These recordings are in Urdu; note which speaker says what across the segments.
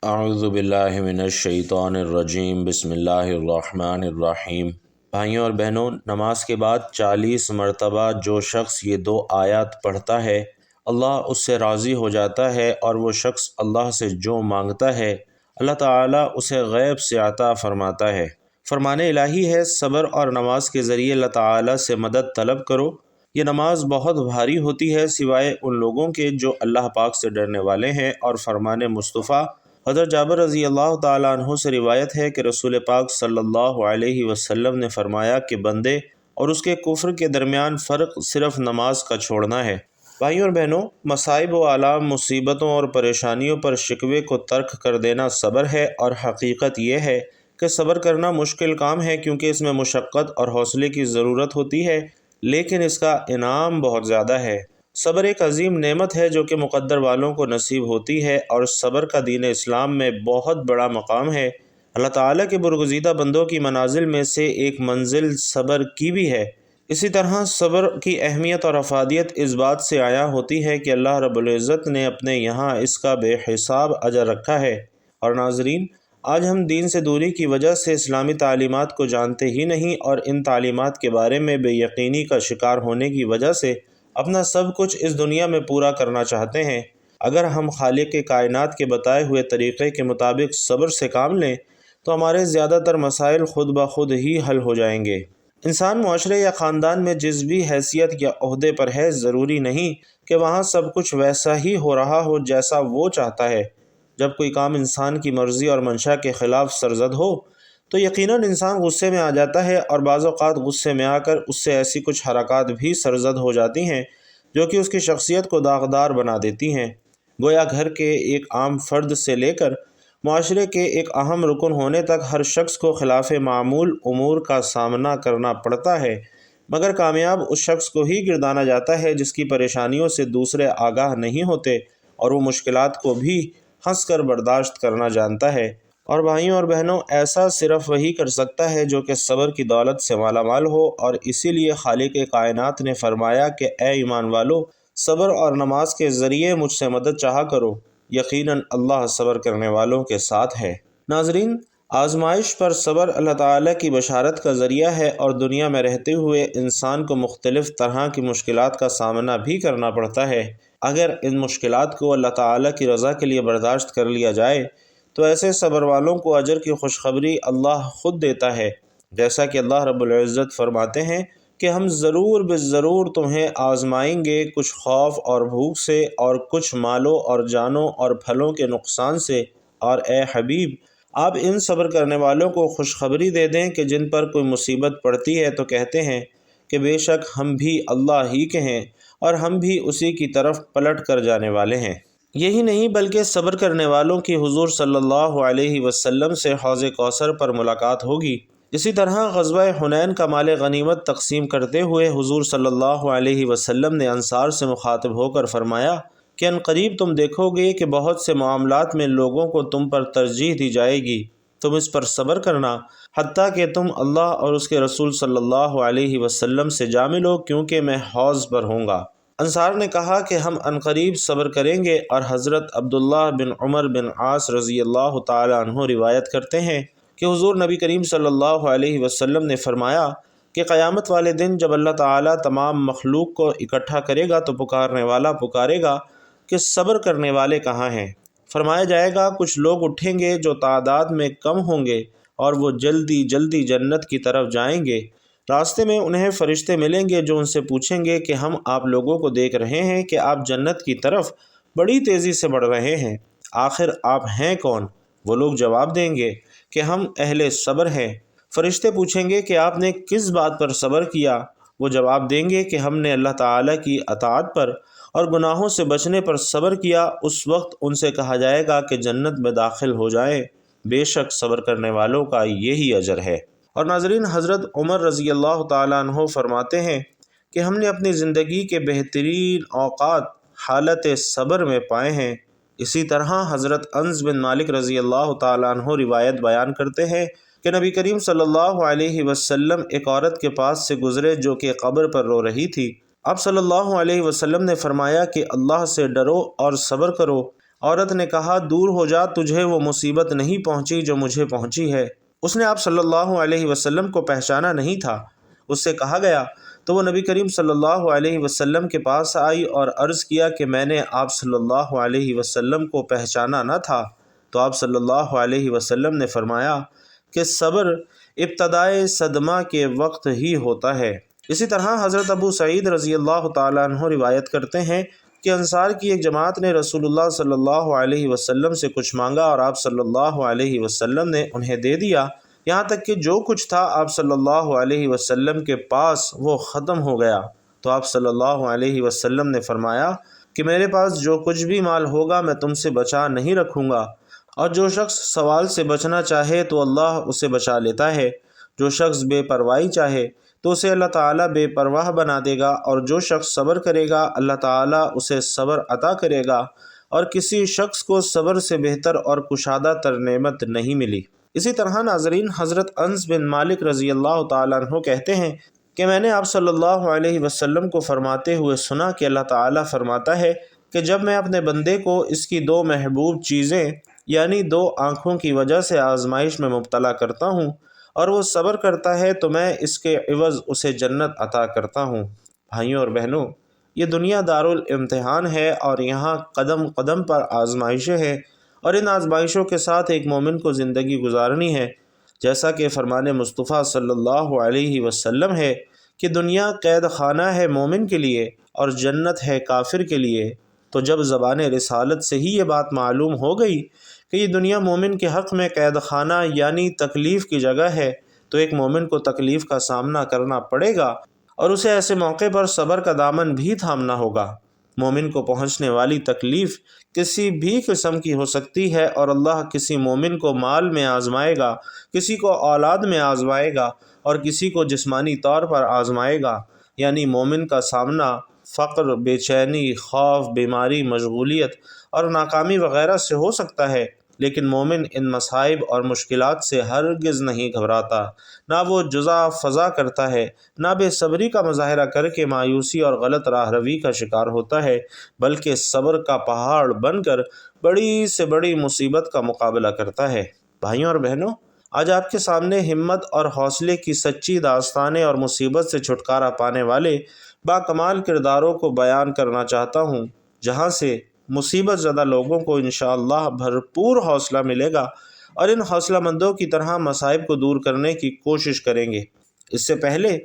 Speaker 1: اعوذ باللہ من الشیطان الرجیم بسم اللہ الرحمن الرحیم۔ بھائیوں اور بہنوں، نماز کے بعد 40 مرتبہ جو شخص یہ 2 آیات پڑھتا ہے اللہ اس سے راضی ہو جاتا ہے، اور وہ شخص اللہ سے جو مانگتا ہے اللہ تعالیٰ اسے غیب سے عطا فرماتا ہے۔ فرمان الہی ہے، صبر اور نماز کے ذریعے اللہ تعالیٰ سے مدد طلب کرو۔ یہ نماز بہت بھاری ہوتی ہے سوائے ان لوگوں کے جو اللہ پاک سے ڈرنے والے ہیں، اور فرمان مصطفیٰ حضرت جابر رضی اللہ تعالیٰ عنہ سے روایت ہے کہ رسول پاک صلی اللہ علیہ وسلم نے فرمایا کہ بندے اور اس کے کفر کے درمیان فرق صرف نماز کا چھوڑنا ہے۔ بھائیوں اور بہنوں، مصائب و آلام، مصیبتوں اور پریشانیوں پر شکوے کو ترک کر دینا صبر ہے، اور حقیقت یہ ہے کہ صبر کرنا مشکل کام ہے کیونکہ اس میں مشقت اور حوصلے کی ضرورت ہوتی ہے، لیکن اس کا انعام بہت زیادہ ہے۔ صبر ایک عظیم نعمت ہے جو کہ مقدر والوں کو نصیب ہوتی ہے، اور صبر کا دین اسلام میں بہت بڑا مقام ہے۔ اللہ تعالیٰ کے برگزیدہ بندوں کی منازل میں سے ایک منزل صبر کی بھی ہے۔ اسی طرح صبر کی اہمیت اور افادیت اس بات سے عیاں ہوتی ہے کہ اللہ رب العزت نے اپنے یہاں اس کا بے حساب اجر رکھا ہے۔ اور ناظرین، آج ہم دین سے دوری کی وجہ سے اسلامی تعلیمات کو جانتے ہی نہیں، اور ان تعلیمات کے بارے میں بے یقینی کا شکار ہونے کی وجہ سے اپنا سب کچھ اس دنیا میں پورا کرنا چاہتے ہیں۔ اگر ہم خالق کائنات کے بتائے ہوئے طریقے کے مطابق صبر سے کام لیں تو ہمارے زیادہ تر مسائل خود بخود ہی حل ہو جائیں گے۔ انسان معاشرے یا خاندان میں جس بھی حیثیت یا عہدے پر ہے، ضروری نہیں کہ وہاں سب کچھ ویسا ہی ہو رہا ہو جیسا وہ چاہتا ہے۔ جب کوئی کام انسان کی مرضی اور منشا کے خلاف سرزد ہو تو یقیناً انسان غصے میں آ جاتا ہے، اور بعض اوقات غصے میں آ کر اس سے ایسی کچھ حرکات بھی سرزد ہو جاتی ہیں جو کہ اس کی شخصیت کو داغدار بنا دیتی ہیں۔ گویا گھر کے ایک عام فرد سے لے کر معاشرے کے ایک اہم رکن ہونے تک ہر شخص کو خلاف معمول امور کا سامنا کرنا پڑتا ہے، مگر کامیاب اس شخص کو ہی گردانا جاتا ہے جس کی پریشانیوں سے دوسرے آگاہ نہیں ہوتے، اور وہ مشکلات کو بھی ہنس کر برداشت کرنا جانتا ہے۔ اور بھائیوں اور بہنوں، ایسا صرف وہی کر سکتا ہے جو کہ صبر کی دولت سے مالا مال ہو، اور اسی لیے خالق کائنات نے فرمایا کہ اے ایمان والو، صبر اور نماز کے ذریعے مجھ سے مدد چاہا کرو، یقیناً اللہ صبر کرنے والوں کے ساتھ ہے۔ ناظرین، آزمائش پر صبر اللہ تعالیٰ کی بشارت کا ذریعہ ہے، اور دنیا میں رہتے ہوئے انسان کو مختلف طرح کی مشکلات کا سامنا بھی کرنا پڑتا ہے۔ اگر ان مشکلات کو اللہ تعالیٰ کی رضا کے لیے برداشت کر لیا جائے تو ایسے صبر والوں کو اجر کی خوشخبری اللہ خود دیتا ہے، جیسا کہ اللہ رب العزت فرماتے ہیں کہ ہم ضرور بالضرور تمہیں آزمائیں گے، کچھ خوف اور بھوک سے، اور کچھ مالوں اور جانوں اور پھلوں کے نقصان سے، اور اے حبیب، آپ ان صبر کرنے والوں کو خوشخبری دے دیں کہ جن پر کوئی مصیبت پڑتی ہے تو کہتے ہیں کہ بے شک ہم بھی اللہ ہی کے ہیں، اور ہم بھی اسی کی طرف پلٹ کر جانے والے ہیں۔ یہی نہیں بلکہ صبر کرنے والوں کی حضور صلی اللہ علیہ وسلم سے حوض کوثر پر ملاقات ہوگی۔ اسی طرح غزوہ حنین کا مال غنیمت تقسیم کرتے ہوئے حضور صلی اللہ علیہ وسلم نے انصار سے مخاطب ہو کر فرمایا کہ ان قریب تم دیکھو گے کہ بہت سے معاملات میں لوگوں کو تم پر ترجیح دی جائے گی، تم اس پر صبر کرنا حتیٰ کہ تم اللہ اور اس کے رسول صلی اللہ علیہ وسلم سے جا ملو، کیونکہ میں حوض پر ہوں گا۔ انصار نے کہا کہ ہم عنقریب صبر کریں گے، اور حضرت عبداللہ بن عمر بن عاص رضی اللہ تعالی عنہ روایت کرتے ہیں کہ حضور نبی کریم صلی اللہ علیہ وسلم نے فرمایا کہ قیامت والے دن جب اللہ تعالیٰ تمام مخلوق کو اکٹھا کرے گا تو پکارنے والا پکارے گا کہ صبر کرنے والے کہاں ہیں؟ فرمایا جائے گا کچھ لوگ اٹھیں گے جو تعداد میں کم ہوں گے، اور وہ جلدی جلدی جنت کی طرف جائیں گے۔ راستے میں انہیں فرشتے ملیں گے جو ان سے پوچھیں گے کہ ہم آپ لوگوں کو دیکھ رہے ہیں کہ آپ جنت کی طرف بڑی تیزی سے بڑھ رہے ہیں، آخر آپ ہیں کون؟ وہ لوگ جواب دیں گے کہ ہم اہل صبر ہیں۔ فرشتے پوچھیں گے کہ آپ نے کس بات پر صبر کیا؟ وہ جواب دیں گے کہ ہم نے اللہ تعالیٰ کی اطاعت پر اور گناہوں سے بچنے پر صبر کیا۔ اس وقت ان سے کہا جائے گا کہ جنت میں داخل ہو جائیں، بے شک صبر کرنے والوں کا یہی اجر ہے۔ اور ناظرین، حضرت عمر رضی اللہ تعالیٰ عنہ فرماتے ہیں کہ ہم نے اپنی زندگی کے بہترین اوقات حالت صبر میں پائے ہیں۔ اسی طرح حضرت انس بن مالک رضی اللہ تعالیٰ عنہ روایت بیان کرتے ہیں کہ نبی کریم صلی اللہ علیہ وسلم ایک عورت کے پاس سے گزرے جو کہ قبر پر رو رہی تھی۔ آپ صلی اللہ علیہ وسلم نے فرمایا کہ اللہ سے ڈرو اور صبر کرو، عورت نے کہا دور ہو جا، تجھے وہ مصیبت نہیں پہنچی جو مجھے پہنچی ہے۔ اس نے آپ صلی اللہ علیہ وسلم کو پہچانا نہیں تھا۔ اس سے کہا گیا تو وہ نبی کریم صلی اللہ علیہ وسلم کے پاس آئی اور عرض کیا کہ میں نے آپ صلی اللہ علیہ وسلم کو پہچانا نہ تھا۔ تو آپ صلی اللہ علیہ وسلم نے فرمایا کہ صبر ابتدائے صدمہ کے وقت ہی ہوتا ہے۔ اسی طرح حضرت ابو سعید رضی اللہ تعالیٰ عنہ روایت کرتے ہیں کہ انصار کی ایک جماعت نے رسول اللہ صلی اللہ علیہ وسلم سے کچھ مانگا اور آپ صلی اللہ علیہ وسلم نے انہیں دے دیا، یہاں تک کہ جو کچھ تھا آپ صلی اللہ علیہ وسلم کے پاس وہ ختم ہو گیا۔ تو آپ صلی اللہ علیہ وسلم نے فرمایا کہ میرے پاس جو کچھ بھی مال ہوگا میں تم سے بچا نہیں رکھوں گا، اور جو شخص سوال سے بچنا چاہے تو اللہ اسے بچا لیتا ہے، جو شخص بے پرواہی چاہے تو اسے اللہ تعالیٰ بے پرواہ بنا دے گا، اور جو شخص صبر کرے گا اللہ تعالیٰ اسے صبر عطا کرے گا، اور کسی شخص کو صبر سے بہتر اور کشادہ تر نعمت نہیں ملی۔ اسی طرح ناظرین، حضرت انس بن مالک رضی اللہ تعالیٰ عنہ کہتے ہیں کہ میں نے آپ صلی اللہ علیہ وسلم کو فرماتے ہوئے سنا کہ اللہ تعالیٰ فرماتا ہے کہ جب میں اپنے بندے کو اس کی دو محبوب چیزیں یعنی دو آنکھوں کی وجہ سے آزمائش میں مبتلا کرتا ہوں اور وہ صبر کرتا ہے تو میں اس کے عوض اسے جنت عطا کرتا ہوں۔ بھائیوں اور بہنوں، یہ دنیا دارالامتحان ہے اور یہاں قدم قدم پر آزمائشیں ہیں، اور ان آزمائشوں کے ساتھ ایک مومن کو زندگی گزارنی ہے، جیسا کہ فرمان مصطفیٰ صلی اللہ علیہ وسلم ہے کہ دنیا قید خانہ ہے مومن کے لیے اور جنت ہے کافر کے لیے۔ تو جب زبان رسالت سے ہی یہ بات معلوم ہو گئی کہ یہ دنیا مومن کے حق میں قید خانہ یعنی تکلیف کی جگہ ہے، تو ایک مومن کو تکلیف کا سامنا کرنا پڑے گا اور اسے ایسے موقع پر صبر کا دامن بھی تھامنا ہوگا۔ مومن کو پہنچنے والی تکلیف کسی بھی قسم کی ہو سکتی ہے، اور اللہ کسی مومن کو مال میں آزمائے گا، کسی کو اولاد میں آزمائے گا، اور کسی کو جسمانی طور پر آزمائے گا۔ یعنی مومن کا سامنا فقر، بے چینی، خوف، بیماری، مشغولیت اور ناکامی وغیرہ سے ہو سکتا ہے، لیکن مومن ان مصائب اور مشکلات سے ہرگز نہیں گھبراتا، نہ وہ جزا فضا کرتا ہے، نہ بے صبری کا مظاہرہ کر کے مایوسی اور غلط راہ روی کا شکار ہوتا ہے، بلکہ صبر کا پہاڑ بن کر بڑی سے بڑی مصیبت کا مقابلہ کرتا ہے۔ بھائیوں اور بہنوں، آج آپ کے سامنے ہمت اور حوصلے کی سچی داستانیں اور مصیبت سے چھٹکارا پانے والے باکمال کرداروں کو بیان کرنا چاہتا ہوں، جہاں سے مصیبت زدہ لوگوں کو انشاءاللہ بھرپور حوصلہ ملے گا اور ان حوصلہ مندوں کی طرح مصائب کو دور کرنے کی کوشش کریں گے۔ اس سے پہلے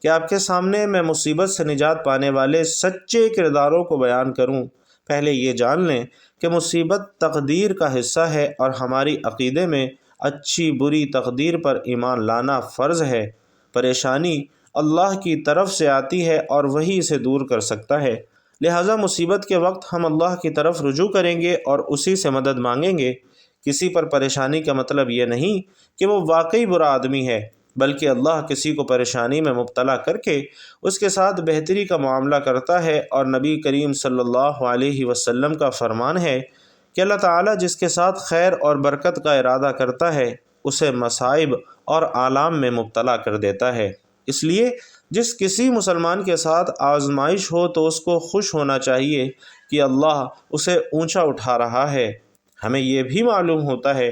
Speaker 1: کہ آپ کے سامنے میں مصیبت سے نجات پانے والے سچے کرداروں کو بیان کروں، پہلے یہ جان لیں کہ مصیبت تقدیر کا حصہ ہے اور ہماری عقیدے میں اچھی بری تقدیر پر ایمان لانا فرض ہے۔ پریشانی اللہ کی طرف سے آتی ہے اور وہی اسے دور کر سکتا ہے، لہٰذا مصیبت کے وقت ہم اللہ کی طرف رجوع کریں گے اور اسی سے مدد مانگیں گے۔ کسی پر پریشانی کا مطلب یہ نہیں کہ وہ واقعی برا آدمی ہے، بلکہ اللہ کسی کو پریشانی میں مبتلا کر کے اس کے ساتھ بہتری کا معاملہ کرتا ہے، اور نبی کریم صلی اللہ علیہ وسلم کا فرمان ہے کہ اللہ تعالیٰ جس کے ساتھ خیر اور برکت کا ارادہ کرتا ہے اسے مصائب اور آلام میں مبتلا کر دیتا ہے۔ اس لیے جس کسی مسلمان کے ساتھ آزمائش ہو تو اس کو خوش ہونا چاہیے کہ اللہ اسے اونچا اٹھا رہا ہے۔ ہمیں یہ بھی معلوم ہوتا ہے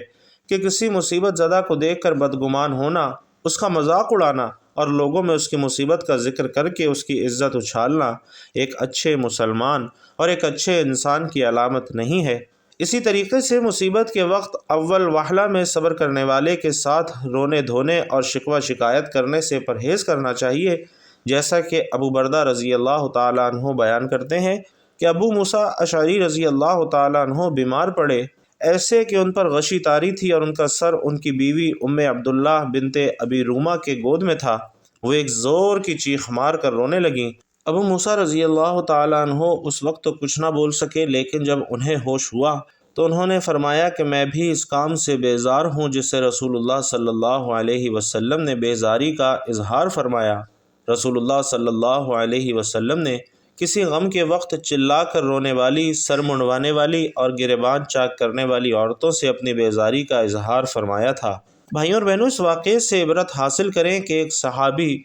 Speaker 1: کہ کسی مصیبت زدہ کو دیکھ کر بدگمان ہونا، اس کا مذاق اڑانا اور لوگوں میں اس کی مصیبت کا ذکر کر کے اس کی عزت اچھالنا ایک اچھے مسلمان اور ایک اچھے انسان کی علامت نہیں ہے۔ اسی طریقے سے مصیبت کے وقت اول وہلہ میں صبر کرنے والے کے ساتھ رونے دھونے اور شکوہ شکایت کرنے سے پرہیز کرنا چاہیے، جیسا کہ ابو بردہ رضی اللہ تعالیٰ عنہ بیان کرتے ہیں کہ ابو موسیٰ اشعری رضی اللہ تعالیٰ عنہ بیمار پڑے، ایسے کہ ان پر غشی طاری تھی اور ان کا سر ان کی بیوی ام عبداللہ بنت ابی رومہ کے گود میں تھا۔ وہ ایک زور کی چیخ مار کر رونے لگیں۔ ابو موسیٰ رضی اللہ تعالیٰ عنہ اس وقت تو کچھ نہ بول سکے، لیکن جب انہیں ہوش ہوا تو انہوں نے فرمایا کہ میں بھی اس کام سے بیزار ہوں جس سے رسول اللہ صلی اللہ علیہ وسلم نے بیزاری کا اظہار فرمایا۔ رسول اللہ صلی اللہ علیہ وسلم نے کسی غم کے وقت چلا کر رونے والی، سر منڈوانے والی اور گریبان چاک کرنے والی عورتوں سے اپنی بیزاری کا اظہار فرمایا تھا۔ بھائیوں اور بہنوں، اس واقعے سے عبرت حاصل کریں کہ ایک صحابی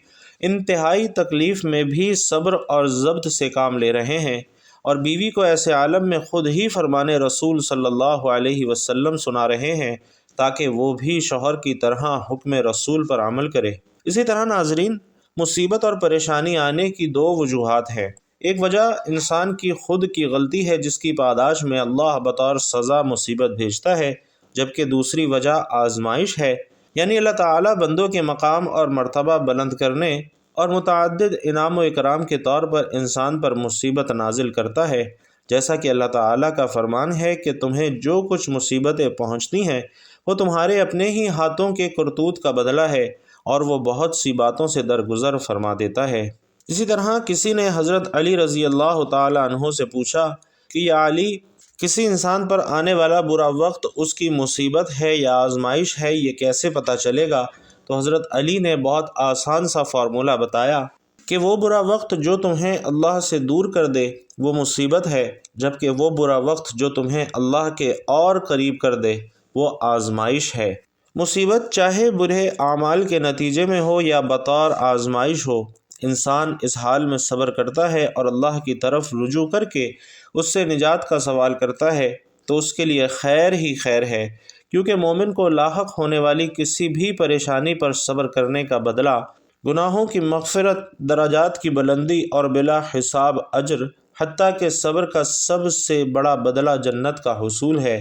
Speaker 1: انتہائی تکلیف میں بھی صبر اور ضبط سے کام لے رہے ہیں، اور بیوی کو ایسے عالم میں خود ہی فرمان رسول صلی اللہ علیہ وسلم سنا رہے ہیں تاکہ وہ بھی شوہر کی طرح حکم رسول پر عمل کرے۔ اسی طرح ناظرین، مصیبت اور پریشانی آنے کی دو وجوہات ہیں۔ ایک وجہ انسان کی خود کی غلطی ہے جس کی پاداش میں اللہ بطور سزا مصیبت بھیجتا ہے، جبکہ دوسری وجہ آزمائش ہے، یعنی اللہ تعالیٰ بندوں کے مقام اور مرتبہ بلند کرنے اور متعدد انعام و اکرام کے طور پر انسان پر مصیبت نازل کرتا ہے، جیسا کہ اللہ تعالیٰ کا فرمان ہے کہ تمہیں جو کچھ مصیبتیں پہنچتی ہیں وہ تمہارے اپنے ہی ہاتھوں کے کرتوت کا بدلہ ہے، اور وہ بہت سی باتوں سے درگزر فرما دیتا ہے۔ اسی طرح کسی نے حضرت علی رضی اللہ تعالی عنہ سے پوچھا کہ یا علی، کسی انسان پر آنے والا برا وقت اس کی مصیبت ہے یا آزمائش ہے، یہ کیسے پتہ چلے گا؟ تو حضرت علی نے بہت آسان سا فارمولہ بتایا کہ وہ برا وقت جو تمہیں اللہ سے دور کر دے وہ مصیبت ہے، جبکہ وہ برا وقت جو تمہیں اللہ کے اور قریب کر دے وہ آزمائش ہے۔ مصیبت چاہے برے اعمال کے نتیجے میں ہو یا بطور آزمائش ہو، انسان اس حال میں صبر کرتا ہے اور اللہ کی طرف رجوع کر کے اس سے نجات کا سوال کرتا ہے تو اس کے لیے خیر ہی خیر ہے، کیونکہ مومن کو لاحق ہونے والی کسی بھی پریشانی پر صبر کرنے کا بدلہ گناہوں کی مغفرت، درجات کی بلندی اور بلا حساب اجر، حتیٰ کہ صبر کا سب سے بڑا بدلہ جنت کا حصول ہے۔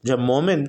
Speaker 1: جب مومن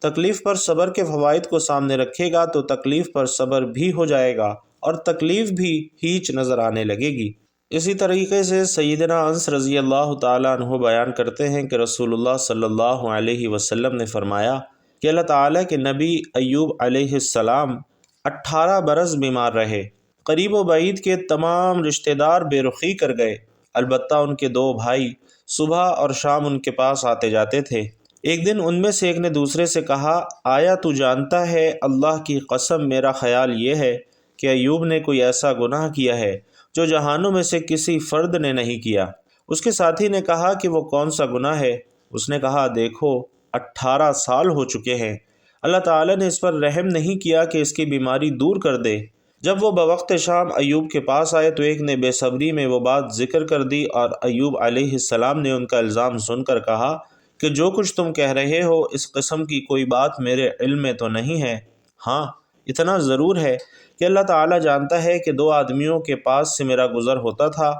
Speaker 1: تکلیف پر صبر کے فوائد کو سامنے رکھے گا تو تکلیف پر صبر بھی ہو جائے گا اور تکلیف بھی ہیچ نظر آنے لگے گی۔ اسی طریقے سے سیدنا انس رضی اللہ تعالیٰ عنہ بیان کرتے ہیں کہ رسول اللہ صلی اللہ علیہ وسلم نے فرمایا کہ اللہ تعالیٰ کے نبی ایوب علیہ السلام 18 برس بیمار رہے۔ قریب و بعید کے تمام رشتہ دار بے رخی کر گئے، البتہ ان کے 2 بھائی صبح اور شام ان کے پاس آتے جاتے تھے۔ ایک دن ان میں سے ایک نے دوسرے سے کہا، آیا تو جانتا ہے اللہ کی قسم میرا خیال یہ ہے کہ ایوب نے کوئی ایسا گناہ کیا ہے جو جہانوں میں سے کسی فرد نے نہیں کیا۔ اس کے ساتھی نے کہا کہ وہ کون سا گناہ ہے؟ اس نے کہا، دیکھو 18 سال ہو چکے ہیں، اللہ تعالیٰ نے اس پر رحم نہیں کیا کہ اس کی بیماری دور کر دے۔ جب وہ بوقت شام ایوب کے پاس آئے تو ایک نے بے صبری میں وہ بات ذکر کر دی اور ایوب علیہ السلام نے ان کا الزام سن کر کہا کہ جو کچھ تم کہہ رہے ہو اس قسم کی کوئی بات میرے علم میں تو نہیں ہے، ہاں اتنا ضرور ہے کہ اللہ تعالیٰ جانتا ہے کہ 2 آدمیوں کے پاس سے میرا گزر ہوتا تھا،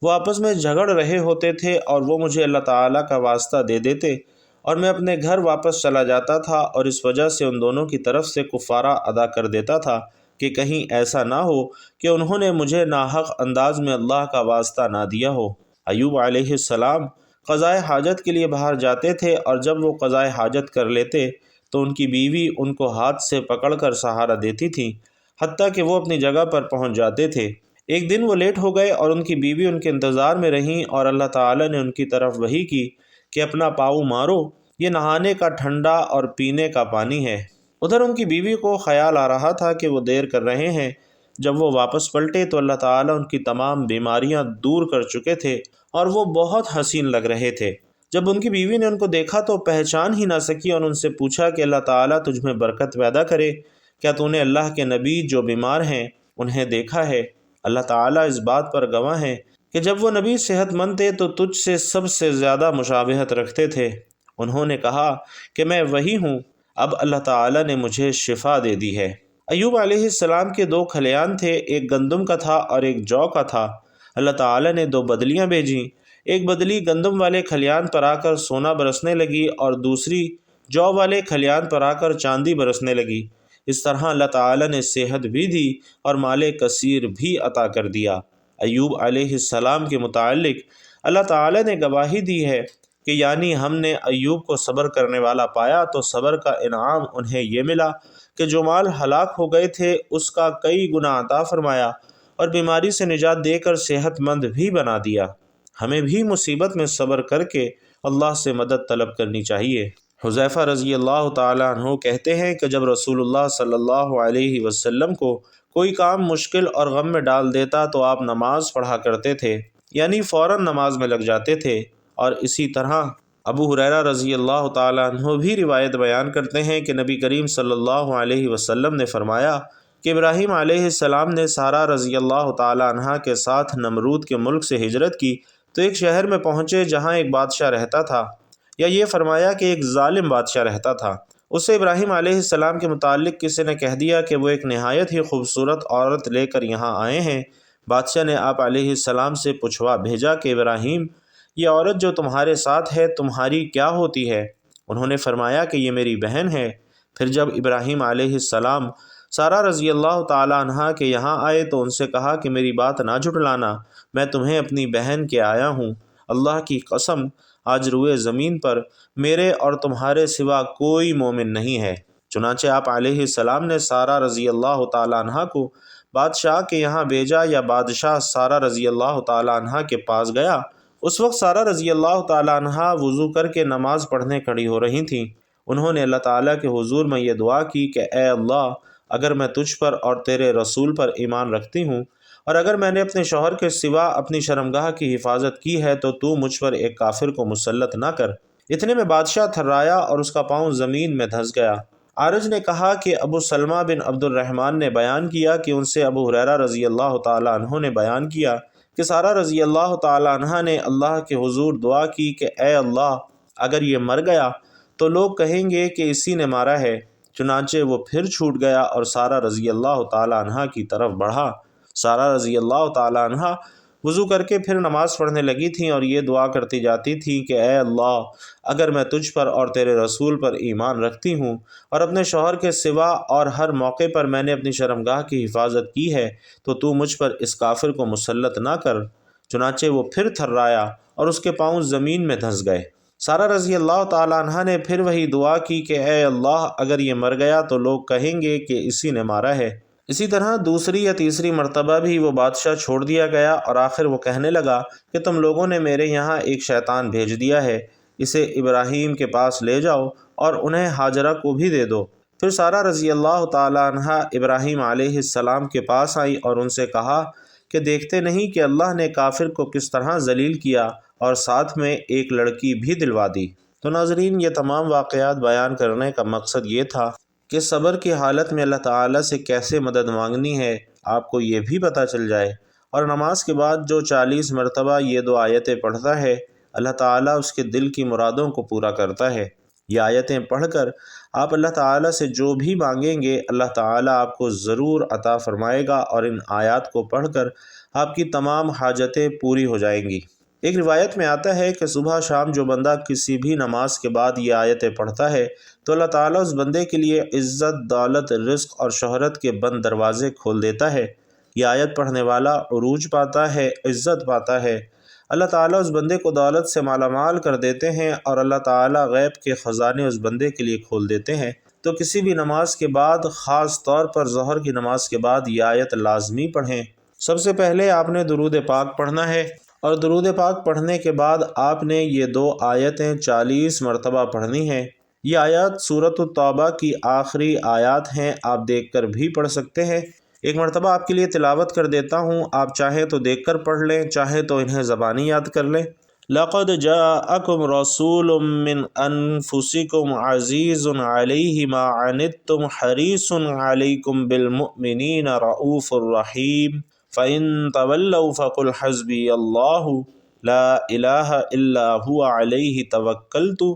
Speaker 1: وہ آپس میں جھگڑ رہے ہوتے تھے اور وہ مجھے اللہ تعالیٰ کا واسطہ دے دیتے اور میں اپنے گھر واپس چلا جاتا تھا، اور اس وجہ سے ان دونوں کی طرف سے کفارہ ادا کر دیتا تھا کہ کہیں ایسا نہ ہو کہ انہوں نے مجھے ناحق انداز میں اللہ کا واسطہ نہ دیا ہو۔ ایوب علیہ السلام قضائے حاجت کے لیے باہر جاتے تھے، اور جب وہ قضائے حاجت کر لیتے تو ان کی بیوی ان کو ہاتھ سے پکڑ کر سہارا دیتی تھی، حتیٰ کہ وہ اپنی جگہ پر پہنچ جاتے تھے۔ ایک دن وہ لیٹ ہو گئے اور ان کی بیوی ان کے انتظار میں رہیں، اور اللہ تعالیٰ نے ان کی طرف وحی کی کہ اپنا پاؤں مارو، یہ نہانے کا ٹھنڈا اور پینے کا پانی ہے۔ ادھر ان کی بیوی کو خیال آ رہا تھا کہ وہ دیر کر رہے ہیں۔ جب وہ واپس پلٹے تو اللہ تعالیٰ ان کی تمام بیماریاں دور کر چکے تھے اور وہ بہت حسین لگ رہے تھے۔ جب ان کی بیوی نے ان کو دیکھا تو پہچان ہی نہ سکی اور ان سے پوچھا کہ اللہ تعالیٰ تجھ میں برکت پیدا کرے، کیا تو نے اللہ کے نبی جو بیمار ہیں انہیں دیکھا ہے؟ اللہ تعالیٰ اس بات پر گواہ ہے کہ جب وہ نبی صحت مند تھے تو تجھ سے سب سے زیادہ مشابہت رکھتے تھے۔ انہوں نے کہا کہ میں وہی ہوں، اب اللہ تعالیٰ نے مجھے شفا دے دی ہے۔ ایوب علیہ السلام کے 2 کھلیان تھے، ایک گندم کا تھا اور ایک جو کا تھا۔ اللہ تعالیٰ نے 2 بدلیاں بھیجیں، ایک بدلی گندم والے کھلیان پر آ کر سونا برسنے لگی اور دوسری جو والے کھلیان پر آ کر چاندی برسنے لگی۔ اس طرح اللہ تعالیٰ نے صحت بھی دی اور مال کثیر بھی عطا کر دیا۔ ایوب علیہ السلام کے متعلق اللہ تعالیٰ نے گواہی دی ہے کہ یعنی ہم نے ایوب کو صبر کرنے والا پایا تو صبر کا انعام انہیں یہ ملا کہ جو مال ہلاک ہو گئے تھے اس کا کئی گنا عطا فرمایا اور بیماری سے نجات دے کر صحت مند بھی بنا دیا۔ ہمیں بھی مصیبت میں صبر کر کے اللہ سے مدد طلب کرنی چاہیے۔ حذیفہ رضی اللہ تعالیٰ عنہ کہتے ہیں کہ جب رسول اللہ صلی اللہ علیہ وسلم کو کوئی کام مشکل اور غم میں ڈال دیتا تو آپ نماز پڑھا کرتے تھے، یعنی فوراً نماز میں لگ جاتے تھے۔ اور اسی طرح ابو ہریرہ رضی اللہ تعالیٰ عنہ بھی روایت بیان کرتے ہیں کہ نبی کریم صلی اللہ علیہ وسلم نے فرمایا کہ ابراہیم علیہ السلام نے سارہ رضی اللہ تعالیٰ عنہ کے ساتھ نمرود کے ملک سے ہجرت کی تو ایک شہر میں پہنچے جہاں ایک بادشاہ رہتا تھا، یا یہ فرمایا کہ ایک ظالم بادشاہ رہتا تھا۔ اس سے ابراہیم علیہ السلام کے متعلق کسی نے کہہ دیا کہ وہ ایک نہایت ہی خوبصورت عورت لے کر یہاں آئے ہیں۔ بادشاہ نے آپ علیہ السلام سے پوچھوا بھیجا کہ ابراہیم، یہ عورت جو تمہارے ساتھ ہے تمہاری کیا ہوتی ہے؟ انہوں نے فرمایا کہ یہ میری بہن ہے۔ پھر جب ابراہیم علیہ السلام سارہ رضی اللہ تعالی عنہا کے یہاں آئے تو ان سے کہا کہ میری بات نہ جھٹلانا، میں تمہیں اپنی بہن کے آیا ہوں۔ اللہ کی قسم، آج روئے زمین پر میرے اور تمہارے سوا کوئی مومن نہیں ہے۔ چنانچہ آپ علیہ السلام نے سارہ رضی اللہ تعالی عنہا کو بادشاہ کے یہاں بھیجا، یا بادشاہ سارہ رضی اللہ تعالی عنہا کے پاس گیا۔ اس وقت سارہ رضی اللہ تعالی عنہا وضو کر کے نماز پڑھنے کھڑی ہو رہی تھیں۔ انہوں نے اللہ تعالیٰ کے حضور میں یہ دعا کی کہ اے اللہ، اگر میں تجھ پر اور تیرے رسول پر ایمان رکھتی ہوں، اور اگر میں نے اپنے شوہر کے سوا اپنی شرمگاہ کی حفاظت کی ہے تو تو مجھ پر ایک کافر کو مسلط نہ کر۔ اتنے میں بادشاہ تھرایا اور اس کا پاؤں زمین میں دھنس گیا۔ عارج نے کہا کہ ابو سلمہ بن عبد الرحمن نے بیان کیا کہ ان سے ابو ہریرہ رضی اللہ تعالی عنہ نے بیان کیا کہ سارہ رضی اللہ تعالی عنہ نے اللہ کے حضور دعا کی کہ اے اللہ، اگر یہ مر گیا تو لوگ کہیں گے کہ اسی نے مارا ہے۔ چنانچہ وہ پھر چھوٹ گیا اور سارہ رضی اللہ تعالی عنہ کی طرف بڑھا۔ سارہ رضی اللہ تعالی عنہ وضو کر کے پھر نماز پڑھنے لگی تھیں اور یہ دعا کرتی جاتی تھیں کہ اے اللہ، اگر میں تجھ پر اور تیرے رسول پر ایمان رکھتی ہوں اور اپنے شوہر کے سوا اور ہر موقع پر میں نے اپنی شرمگاہ کی حفاظت کی ہے تو تو مجھ پر اس کافر کو مسلط نہ کر۔ چنانچہ وہ پھر تھرایا اور اس کے پاؤں زمین میں دھنس گئے۔ سارہ رضی اللہ تعالی عنہ نے پھر وہی دعا کی کہ اے اللہ، اگر یہ مر گیا تو لوگ کہیں گے کہ اسی نے مارا ہے۔ اسی طرح دوسری یا تیسری مرتبہ بھی وہ بادشاہ چھوڑ دیا گیا اور آخر وہ کہنے لگا کہ تم لوگوں نے میرے یہاں ایک شیطان بھیج دیا ہے، اسے ابراہیم کے پاس لے جاؤ اور انہیں ہاجرہ کو بھی دے دو۔ پھر سارہ رضی اللہ تعالی عنہ ابراہیم علیہ السلام کے پاس آئی اور ان سے کہا کہ دیکھتے نہیں کہ اللہ نے کافر کو کس طرح ذلیل کیا اور ساتھ میں ایک لڑکی بھی دلوا دی۔ تو ناظرین، یہ تمام واقعات بیان کرنے کا مقصد یہ تھا کہ صبر کی حالت میں اللہ تعالیٰ سے کیسے مدد مانگنی ہے آپ کو یہ بھی پتہ چل جائے، اور نماز کے بعد جو 40 مرتبہ یہ 2 آیتیں پڑھتا ہے اللہ تعالیٰ اس کے دل کی مرادوں کو پورا کرتا ہے۔ یہ آیتیں پڑھ کر آپ اللہ تعالیٰ سے جو بھی مانگیں گے اللہ تعالیٰ آپ کو ضرور عطا فرمائے گا، اور ان آیات کو پڑھ کر آپ کی تمام حاجتیں پوری ہو جائیں گی۔ ایک روایت میں آتا ہے کہ صبح شام جو بندہ کسی بھی نماز کے بعد یہ آیتیں پڑھتا ہے تو اللہ تعالیٰ اس بندے کے لیے عزت، دولت، رزق اور شہرت کے بند دروازے کھول دیتا ہے۔ یہ آیت پڑھنے والا عروج پاتا ہے، عزت پاتا ہے، اللہ تعالیٰ اس بندے کو دولت سے مالا مال کر دیتے ہیں، اور اللہ تعالیٰ غیب کے خزانے اس بندے کے لیے کھول دیتے ہیں۔ تو کسی بھی نماز کے بعد، خاص طور پر ظہر کی نماز کے بعد، یہ آیت لازمی پڑھیں۔ سب سے پہلے آپ نے درود پاک پڑھنا ہے، اور درود پاک پڑھنے کے بعد آپ نے یہ 2 آیتیں 40 مرتبہ پڑھنی ہیں۔ یہ آیات سورۃ التوبہ کی آخری آیات ہیں، آپ دیکھ کر بھی پڑھ سکتے ہیں۔ ایک مرتبہ آپ کے لیے تلاوت کر دیتا ہوں، آپ چاہیں تو دیکھ کر پڑھ لیں، چاہیں تو انہیں زبانی یاد کر لیں۔ لَقَدْ جَاءَكُمْ رَسُولٌ مِّنْ أَنفُسِكُمْ عَزِيزٌ عَلَيْهِ مَا عَنِتُّمْ حَرِيصٌ عَلَيْكُمْ بِالْمُؤْمِنِينَ رَءُوفٌ رَحِيمٌ فَإِن تَوَلَّوْا فَقُلْ حَسْبِيَ اللَّهُ لَا إِلَٰهَ إِلَّا هُوَ عَلَيْهِ تَوَكَّلْتُ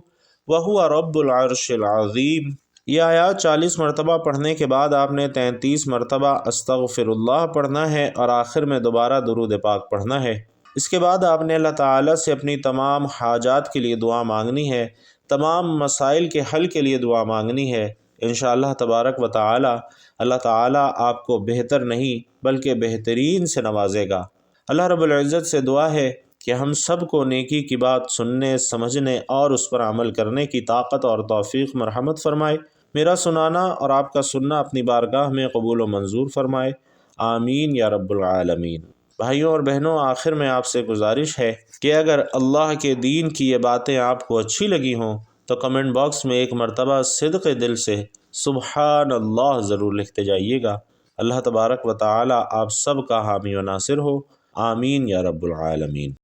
Speaker 1: وَهُوَ رَبُّ الْعَرْشِ الْعَظِيمِ۔ یہ آیات 40 مرتبہ پڑھنے کے بعد آپ نے 33 مرتبہ استغفر اللہ پڑھنا ہے، اور آخر میں دوبارہ درود پاک پڑھنا ہے۔ اس کے بعد آپ نے اللہ تعالیٰ سے اپنی تمام حاجات کے لیے دعا مانگنی ہے، تمام مسائل کے حل کے لیے دعا مانگنی ہے۔ انشاءاللہ تبارک و تعالی اللہ تعالیٰ آپ کو بہتر نہیں بلکہ بہترین سے نوازے گا۔ اللہ رب العزت سے دعا ہے کہ ہم سب کو نیکی کی بات سننے، سمجھنے اور اس پر عمل کرنے کی طاقت اور توفیق مرحمت فرمائے۔ میرا سنانا اور آپ کا سننا اپنی بارگاہ میں قبول و منظور فرمائے، آمین یا رب العالمین۔ بھائیوں اور بہنوں، آخر میں آپ سے گزارش ہے کہ اگر اللہ کے دین کی یہ باتیں آپ کو اچھی لگی ہوں تو کمنٹ باکس میں ایک مرتبہ صدق دل سے سبحان اللہ ضرور لکھتے جائیے گا۔ اللہ تبارک و تعالی آپ سب کا حامی و ناصر ہو، آمین یا رب العالمین۔